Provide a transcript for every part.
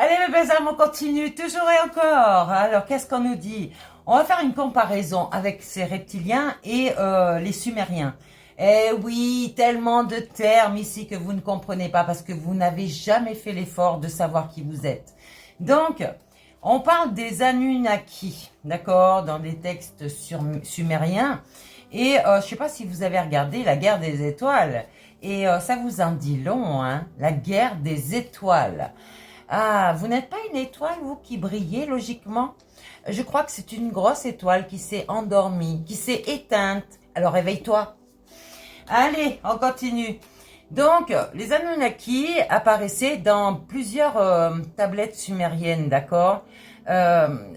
Allez mes belles âmes, on continue toujours et encore. Alors qu'est-ce qu'on nous dit? On va faire une comparaison avec ces reptiliens et les Sumériens. Eh oui, tellement de termes ici que vous ne comprenez pas parce que vous n'avez jamais fait l'effort de savoir qui vous êtes. Donc, on parle des Anunnaki, d'accord, dans des textes sumériens. Et je ne sais pas si vous avez regardé la guerre des étoiles. Et ça vous en dit long, hein, la guerre des étoiles. Ah, vous n'êtes pas une étoile, vous, qui brillez, logiquement? Je crois que c'est une grosse étoile qui s'est endormie, qui s'est éteinte. Alors réveille-toi. Allez, on continue. Donc, les Anunnaki apparaissaient dans plusieurs tablettes sumériennes, d'accord?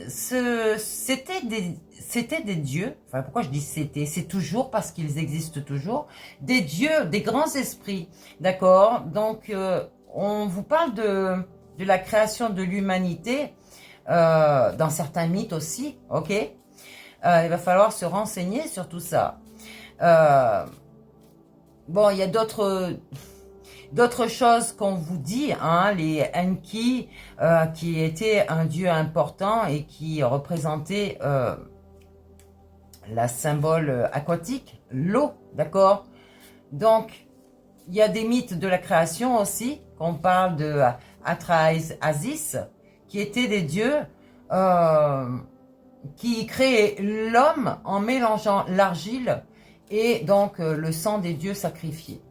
C'était des dieux. Enfin, pourquoi je dis c'était? C'est toujours parce qu'ils existent toujours. Des dieux, des grands esprits, d'accord? Donc, on vous parle de la création de l'humanité dans certains mythes aussi, ok? Il va falloir se renseigner sur tout ça. Bon, il y a d'autres choses qu'on vous dit, hein, les Enki, qui étaient un dieu important et qui représentait la symbole aquatique, l'eau, d'accord? Donc, il y a des mythes de la création aussi, qu'on parle de Atrahasis, qui étaient des dieux qui créaient l'homme en mélangeant l'argile et donc le sang des dieux sacrifiés.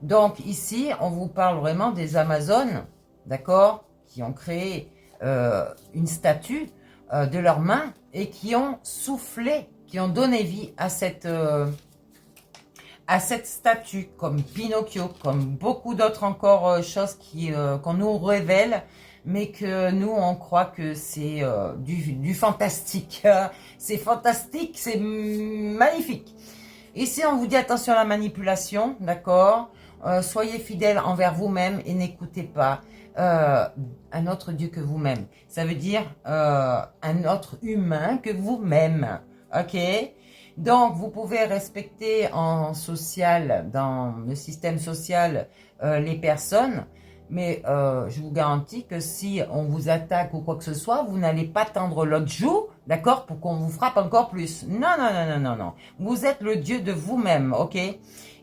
Donc ici, on vous parle vraiment des Amazones, d'accord, qui ont créé une statue de leurs mains et qui ont soufflé, qui ont donné vie à cette statue, comme Pinocchio, comme beaucoup d'autres encore choses qu'on nous révèle, mais que nous, on croit que c'est du fantastique. C'est fantastique, c'est magnifique. Ici, on vous dit attention à la manipulation, d'accord? Soyez fidèles envers vous-même et n'écoutez pas un autre Dieu que vous-même. Ça veut dire un autre humain que vous-même, ok? Donc, vous pouvez respecter en social, dans le système social, les personnes, mais je vous garantis que si on vous attaque ou quoi que ce soit, vous n'allez pas tendre l'autre joue, d'accord, pour qu'on vous frappe encore plus. Non, non, non, non, non, non. Vous êtes le Dieu de vous-même, ok?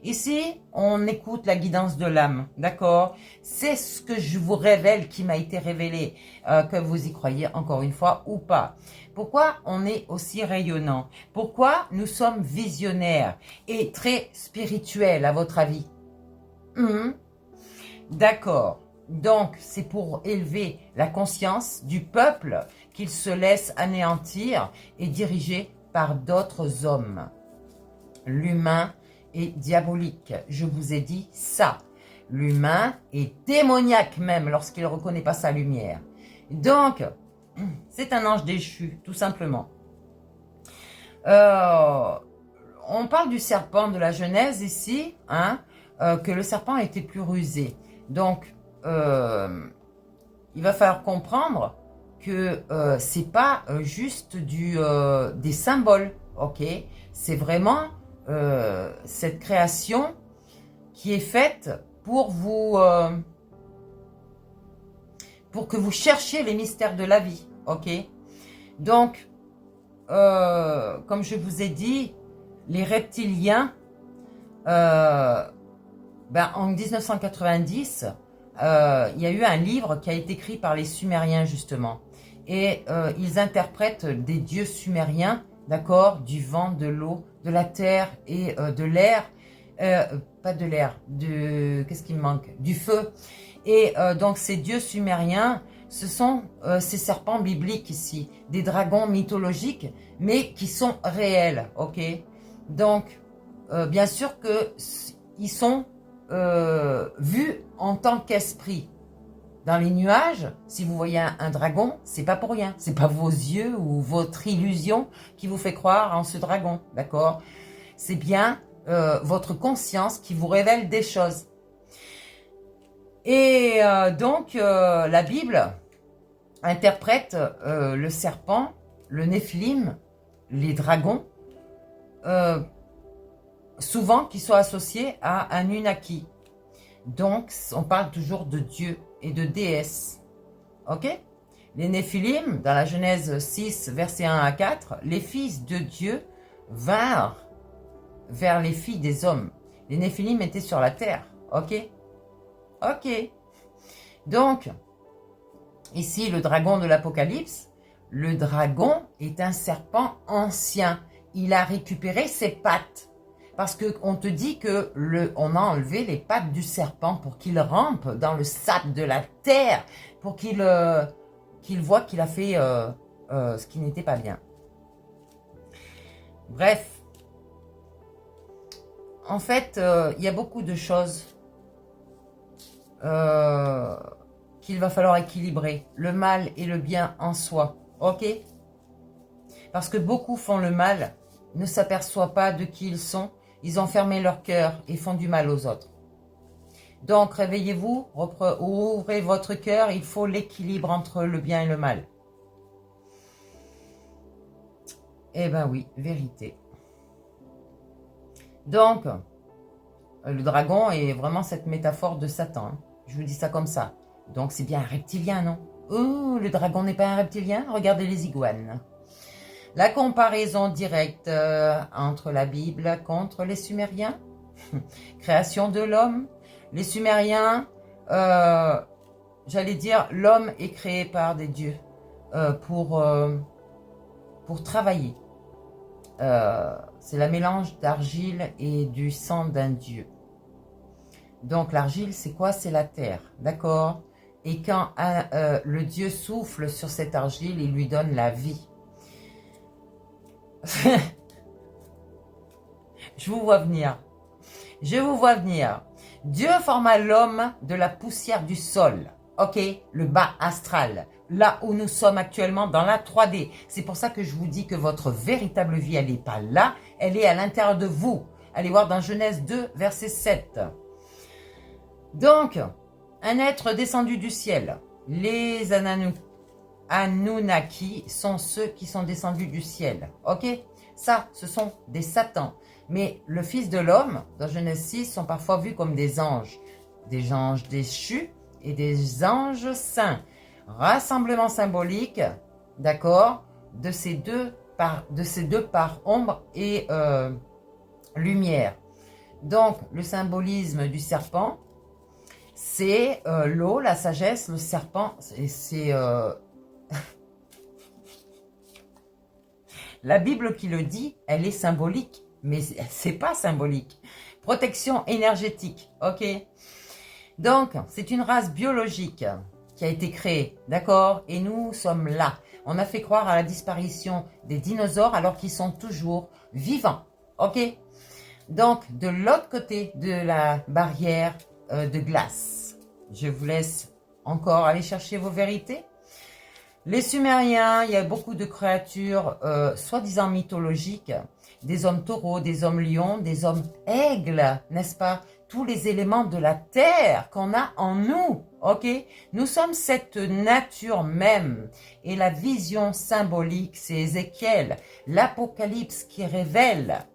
Ici, on écoute la guidance de l'âme, d'accord? C'est ce que je vous révèle, qui m'a été révélé, que vous y croyez encore une fois ou pas. Pourquoi on est aussi rayonnant? Pourquoi nous sommes visionnaires et très spirituels, à votre avis? D'accord. Donc, c'est pour élever la conscience du peuple qu'il se laisse anéantir et diriger par d'autres hommes. L'humain est diabolique. Je vous ai dit ça. L'humain est démoniaque même lorsqu'il ne reconnaît pas sa lumière. Donc, c'est un ange déchu, tout simplement. On parle du serpent de la Genèse ici, hein, que le serpent était plus rusé. Donc, il va falloir comprendre que c'est pas juste des symboles, ok? C'est vraiment cette création qui est faite pour pour que vous cherchiez les mystères de la vie, ok? Donc, comme je vous ai dit, les reptiliens, en 1990, il y a eu un livre qui a été écrit par les Sumériens, justement. Et ils interprètent des dieux sumériens, d'accord, du vent, de l'eau, de la terre et de l'air. Pas de l'air, qu'est-ce qui me manque? Du feu. Et donc ces dieux sumériens, ce sont ces serpents bibliques ici, des dragons mythologiques, mais qui sont réels, ok? Donc, bien sûr qu'ils sont vus en tant qu'esprit. Dans les nuages, si vous voyez un dragon, c'est pas pour rien. C'est pas vos yeux ou votre illusion qui vous fait croire en ce dragon, d'accord? C'est bien votre conscience qui vous révèle des choses. Et donc, la Bible interprète le serpent, le Néphilim, les dragons, souvent qui sont associés à un Anunnaki. Donc, on parle toujours de Dieu et de déesse. Ok? Les Néphilim, dans la Genèse 6, versets 1 à 4, les fils de Dieu vinrent vers les filles des hommes. Les Néphilim étaient sur la terre. Ok? Ok. Donc, ici, le dragon de l'Apocalypse, le dragon est un serpent ancien. Il a récupéré ses pattes. Parce qu'on te dit que on a enlevé les pattes du serpent pour qu'il rampe dans le sable de la terre, pour qu'il voit qu'il a fait ce qui n'était pas bien. Bref, en fait, il y a beaucoup de choses qu'il va falloir équilibrer. Le mal et le bien en soi, ok? Parce que beaucoup font le mal, ne s'aperçoivent pas de qui ils sont, ils ont fermé leur cœur et font du mal aux autres. Donc, réveillez-vous, ouvrez votre cœur, il faut l'équilibre entre le bien et le mal. Eh ben oui, vérité. Donc, le dragon est vraiment cette métaphore de Satan. Hein. Je vous dis ça comme ça. Donc, c'est bien un reptilien, non? Oh, le dragon n'est pas un reptilien? Regardez les iguanes. La comparaison directe entre la Bible contre les Sumériens. Création de l'homme. Les Sumériens, j'allais dire, l'homme est créé par des dieux pour travailler. C'est le mélange d'argile et du sang d'un dieu. Donc l'argile, c'est quoi? C'est la terre, d'accord? Et quand le dieu souffle sur cette argile, il lui donne la vie. Je vous vois venir. Je vous vois venir. Dieu forma l'homme de la poussière du sol. Ok? Le bas astral. Là où nous sommes actuellement dans la 3D. C'est pour ça que je vous dis que votre véritable vie, elle n'est pas là. Elle est à l'intérieur de vous. Allez voir dans Genèse 2, verset 7. Donc, un être descendu du ciel. Les Anunnaki sont ceux qui sont descendus du ciel. Ok? Ça, ce sont des satans. Mais le Fils de l'homme, dans Genèse 6, sont parfois vus comme des anges. Des anges déchus et des anges saints. Rassemblement symbolique, d'accord, de ces deux par ombre et lumière. Donc, le symbolisme du serpent, c'est l'eau, la sagesse, le serpent, c'est la Bible qui le dit, elle est symbolique, mais c'est pas symbolique. Protection énergétique, ok? Donc, c'est une race biologique qui a été créée, d'accord? Et nous sommes là. On a fait croire à la disparition des dinosaures alors qu'ils sont toujours vivants, ok? Donc, de l'autre côté de la barrière de glace, je vous laisse encore aller chercher vos vérités. Les Sumériens, il y a beaucoup de créatures soi-disant mythologiques, des hommes taureaux, des hommes lions, des hommes aigles, n'est-ce pas? Tous les éléments de la terre qu'on a en nous, ok? Nous sommes cette nature même. Et la vision symbolique, c'est Ézéchiel, l'Apocalypse qui révèle.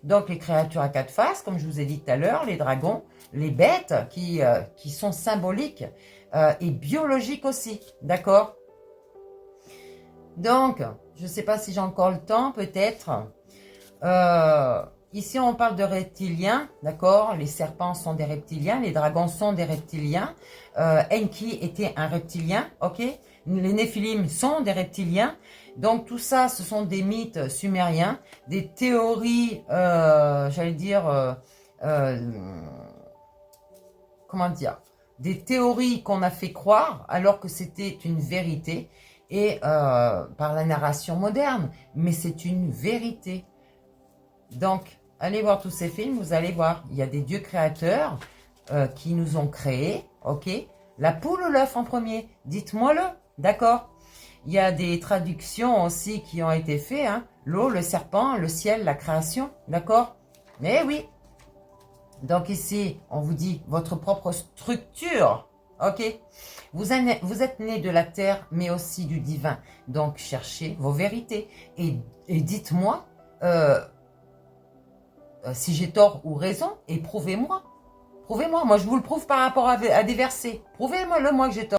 Donc les créatures à quatre faces, comme je vous ai dit tout à l'heure, les dragons, les bêtes qui sont symboliques et biologiques aussi, d'accord? Donc, je ne sais pas si j'ai encore le temps, peut-être. Ici, on parle de reptiliens, d'accord? Les serpents sont des reptiliens, les dragons sont des reptiliens. Enki était un reptilien, ok? Les Néphilim sont des reptiliens. Donc, tout ça, ce sont des mythes sumériens, des théories, j'allais dire, comment dire? Des théories qu'on a fait croire alors que c'était une vérité. Et par la narration moderne, mais c'est une vérité. Donc, allez voir tous ces films, vous allez voir, il y a des dieux créateurs qui nous ont créés, ok? La poule ou l'œuf en premier? Dites-moi-le, d'accord? Il y a des traductions aussi qui ont été faites, hein? L'eau, le serpent, le ciel, la création, d'accord? Mais oui. Donc ici, on vous dit votre propre structure. Ok? Vous êtes né de la terre, mais aussi du divin. Donc, cherchez vos vérités. Et dites-moi si j'ai tort ou raison, et prouvez-moi. Prouvez-moi. Moi, je vous le prouve par rapport à des versets. Prouvez-moi que j'ai tort.